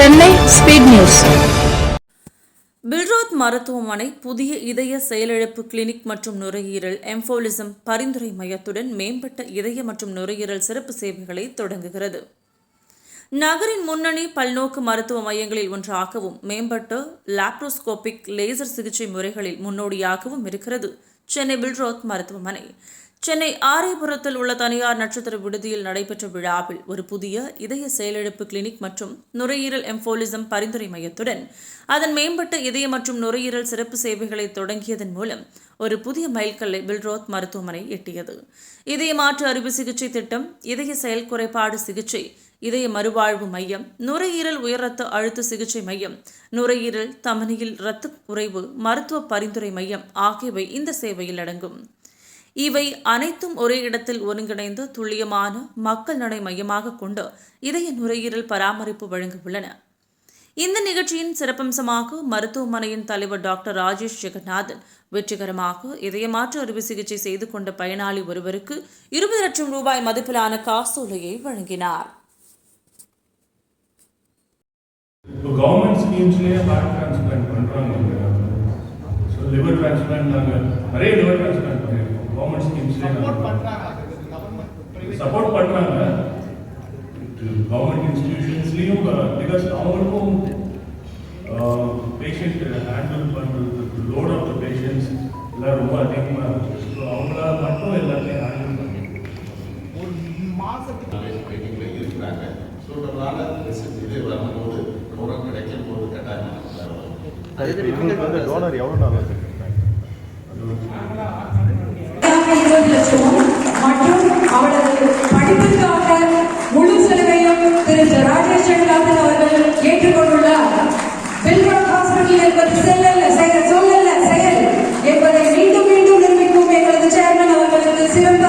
Chennai speed news. Billroth மருத்துவமனை புதிய இதய செயலிழப்பு கிளினிக் மற்றும் நுரையீரல் எம்போலிசம் பரிந்துரை மையத்துடன் மேம்பட்ட இதய மற்றும் நுரையீரல் சிறப்பு சேவைகளை தொடங்குகிறது. நகரின் முன்னணி பல்நோக்கு மருத்துவ மையங்களில் ஒன்றாகவும் மேம்பட்ட லாப்ரோஸ்கோபிக் லேசர் சிகிச்சை முறைகளில் முன்னோடியாகவும் இருக்கிறது சென்னை பில்ரோத் மருத்துவமனை. சென்னை ஆரைபுரத்தில் உள்ள தனியார் நட்சத்திர விடுதியில் நடைபெற்ற விழாவில் ஒரு புதிய இதய செயலிழப்பு கிளினிக் மற்றும் நுரையீரல் எம்போலிசம் பரிந்துரை மையத்துடன் அதன் மேம்பட்ட இதய மற்றும் நுரையீரல் சிறப்பு சேவைகளை தொடங்கியதன் மூலம் ஒரு புதிய மைல்கல்லை பில்ரோத் மருத்துவமனை எட்டியது. இதய மாற்று அறுவை சிகிச்சை திட்டம், இதய செயல் குறைபாடு சிகிச்சை, இதய மறுவாழ்வு மையம், நுரையீரல் உயர் ரத்த அழுத்த சிகிச்சை மையம், நுரையீரல் தமனியில் இரத்த குறைவு மருத்துவ பரிந்துரை மையம் ஆகியவை இந்த சேவையில் அடங்கும். இவை அனைத்தும் ஒரே இடத்தில் ஒருங்கிணைந்து துல்லியமான மக்கள் நடை மையமாக கொண்டு இதய நுரையீரல் பராமரிப்பு வழங்க உள்ளன. இந்த நிகழ்ச்சியின் சிறப்பம்சமாக மருத்துவமனையின் தலைவர் டாக்டர் ராஜேஷ் ஜெகநாதன் வெற்றிகரமாக இதயமாற்று அறுவை சிகிச்சை செய்து கொண்ட பயனாளி ஒருவருக்கு 20 லட்சம் ரூபாய் மதிப்பிலான காசோலையை வழங்கினார். லிவர் டிரான்ஸ்பிளான்ட் நாங்கள் நிறைய லிவர் டிரான்ஸ்பிளான்ட் பண்ணியிருக்கோம். கவர்மெண்ட் ஸ்கீம்ஸ்லேயே சப்போர்ட் பண்ணுறாங்க. கவர்மெண்ட் இன்ஸ்டிடியூஷன்ஸ்லேயும் பிகாஸ் அவங்களுக்கும் பேஷண்ட் ஹேண்டில் பண்ணுறது லோட் ஆஃப் த பேஷண்ட்ஸ் எல்லாம் ரொம்ப அதிகமாக இருக்குது. ஸோ அவங்களால மட்டும் எல்லாத்தையும் ஹேண்டில் பண்ணி ஒரு மாதத்துக்கு வெயிட்டிங்கில் இருக்கிறாங்க. ஸோ அதனால் இது வரும்போது உரம் கிடைக்கும் போது கட்டாயம் டோனர் எவ்வளோ நாள் மற்றும் அவரது படிப்புக்காக முழு செலவையும் திரு ராஜேஷ் ஜெகநாதன் அவர்கள் ஏற்றுக்கொண்டுள்ளார். பில்ரோத் ஹாஸ்பிட்டல் என்பது சொல்லல்ல செயல் என்பதை மீண்டும் மீண்டும் நிரூபிக்கும் எங்களது சேர்மன் அவர்களுக்கு சிறந்த